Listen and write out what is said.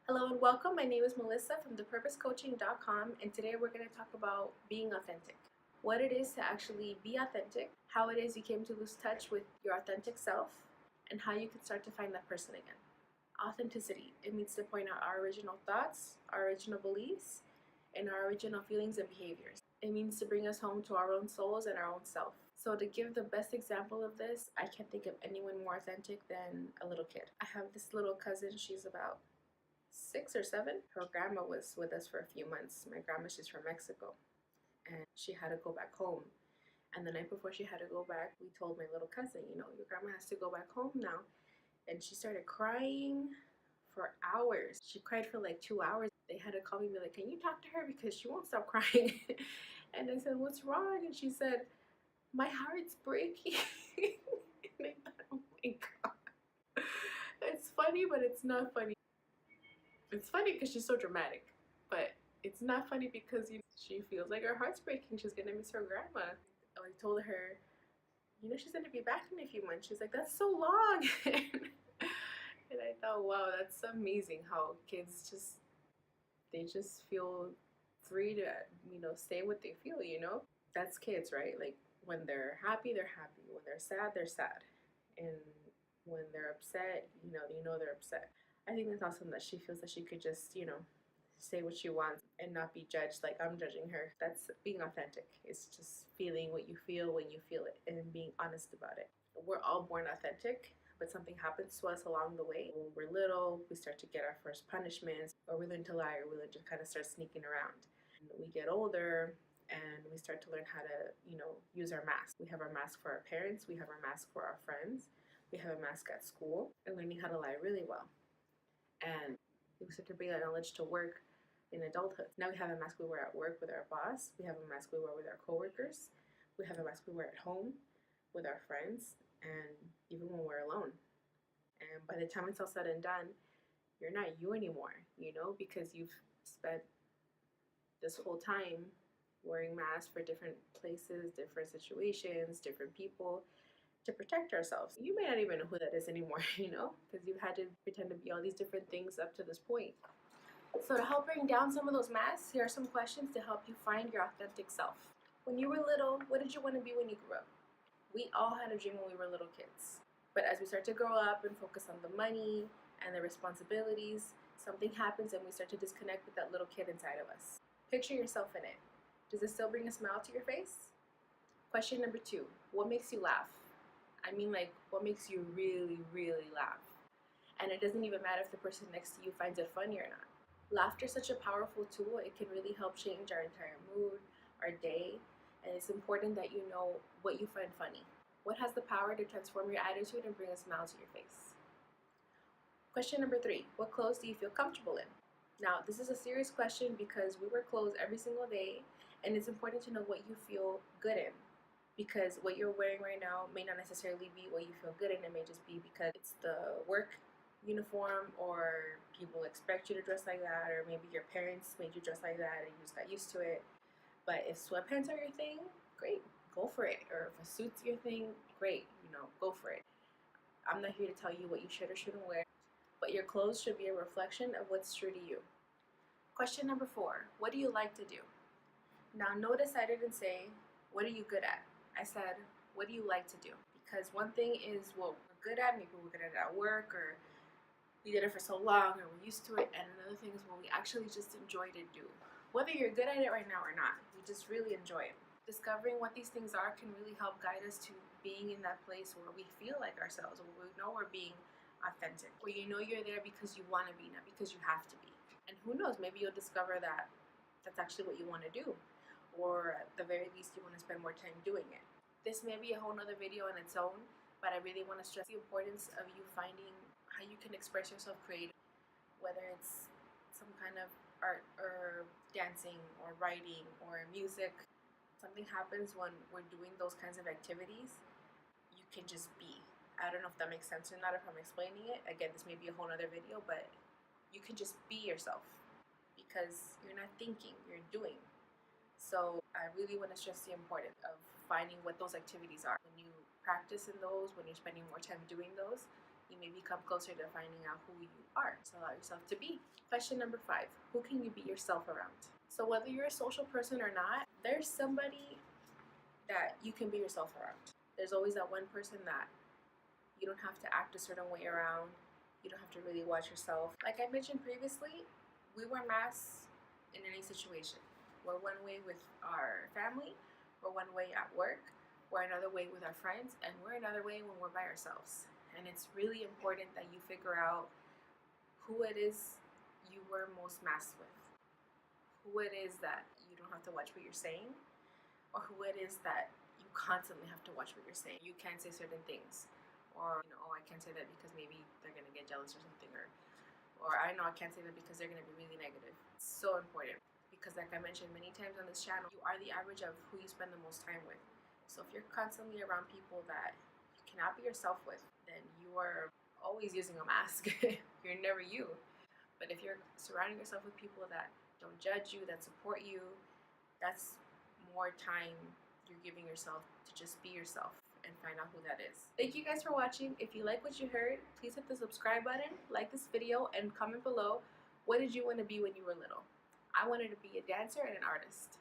Hello and welcome. My name is Melissa from thepurposecoaching.com, and today we're going to talk about being authentic. What it is to actually be authentic, how it is you came to lose touch with your authentic self, and how you can start to find that person again. Authenticity, it means to point out our original thoughts, our original beliefs, and our original feelings and behaviors. It means to bring us home to our own souls and our own self. So to give the best example of this, I can't think of anyone more authentic than a little kid. I have this little cousin, she's about 6 or 7. Her grandma was with us for a few months. My grandma, she's from Mexico, and she had to go back home. And the night before she had to go back, we told my little cousin, your grandma has to go back home now. And she started crying for hours. She cried for like 2 hours. They had to call me and be like, can you talk to her because she won't stop crying? And I said, what's wrong? And she said, my heart's breaking. And I thought, oh my God. It's funny, but it's not funny. It's funny because she's so dramatic, but it's not funny because she feels like her heart's breaking. She's gonna miss her grandma. I told her, she's gonna be back in a few months. She's like, that's so long. And I thought, wow, that's amazing how kids they just feel free to, say what they feel, That's kids, right? Like when they're happy, they're happy. When they're sad, they're sad. And when they're upset, they're upset. I think it's awesome that she feels that she could just, say what she wants and not be judged like I'm judging her. That's being authentic. It's just feeling what you feel when you feel it and being honest about it. We're all born authentic, but something happens to us along the way. When we're little, we start to get our first punishments, or we learn to lie, or we learn to kind of start sneaking around. And we get older and we start to learn how to, use our mask. We have our mask for our parents, we have our mask for our friends, we have a mask at school, and learning how to lie really well. And we start to bring that knowledge to work in adulthood. Now we have a mask we wear at work with our boss. We have a mask we wear with our coworkers. We have a mask we wear at home with our friends, and even when we're alone. And by the time it's all said and done, you're not you anymore, because you've spent this whole time wearing masks for different places, different situations, different people, to protect ourselves. You may not even know who that is anymore, because you've had to pretend to be all these different things up to this point. So to help bring down some of those masks, here are some questions to help you find your authentic self. When you were little, what did you want to be when you grew up? We all had a dream when we were little kids. But as we start to grow up and focus on the money and the responsibilities, something happens and we start to disconnect with that little kid inside of us. Picture yourself in it. Does it still bring a smile to your face? Question number 2, what makes you laugh? What makes you really, really laugh? And it doesn't even matter if the person next to you finds it funny or not. Laughter is such a powerful tool. It can really help change our entire mood, our day, and it's important that you know what you find funny. What has the power to transform your attitude and bring a smile to your face? Question number 3, what clothes do you feel comfortable in? Now, this is a serious question because we wear clothes every single day, and it's important to know what you feel good in. Because what you're wearing right now may not necessarily be what you feel good in. It may just be because it's the work uniform, or people expect you to dress like that, or maybe your parents made you dress like that and you just got used to it. But if sweatpants are your thing, great, go for it. Or if a suit's your thing, great, go for it. I'm not here to tell you what you should or shouldn't wear, but your clothes should be a reflection of what's true to you. Question number 4, what do you like to do? Now notice I didn't say, what are you good at? I said, what do you like to do? Because one thing is what we're good at, maybe we're good at it at work, or we did it for so long, or we're used to it, and another thing is what we actually just enjoy to do. Whether you're good at it right now or not, we just really enjoy it. Discovering what these things are can really help guide us to being in that place where we feel like ourselves, where we know we're being authentic, where you're there because you want to be, not because you have to be. And who knows, maybe you'll discover that that's actually what you want to do, or at the very least you want to spend more time doing it. This may be a whole nother video on its own, but I really want to stress the importance of you finding how you can express yourself creatively, whether it's some kind of art or dancing or writing or music. Something happens when we're doing those kinds of activities. You can just be. I don't know if that makes sense or not, if I'm explaining it. Again, this may be a whole other video, but you can just be yourself because you're not thinking, you're doing. So I really want to stress the importance of finding what those activities are. When you practice in those, when you're spending more time doing those, you may become closer to finding out who you are. So allow yourself to be. Question number 5, who can you be yourself around? So whether you're a social person or not, there's somebody that you can be yourself around. There's always that one person that you don't have to act a certain way around. You don't have to really watch yourself. Like I mentioned previously, we wear masks in any situation. We're one way with our family, we're one way at work, we're another way with our friends, and we're another way when we're by ourselves. And it's really important that you figure out who it is you wear most masks with, who it is that you don't have to watch what you're saying, or who it is that you constantly have to watch what you're saying. You can't say certain things, or oh, I can't say that because maybe they're gonna get jealous or something, or I know I can't say that because they're gonna be really negative. It's so important because, like I mentioned many times on this channel, you are the average of who you spend the most time with. So if you're constantly around people that you cannot be yourself with, then you are always using a mask. You're never you. But if you're surrounding yourself with people that don't judge you, that support you, that's more time you're giving yourself to just be yourself and find out who that is. Thank you guys for watching. If you like what you heard, please hit the subscribe button, like this video, and comment below, what did you want to be when you were little? I wanted to be a dancer and an artist.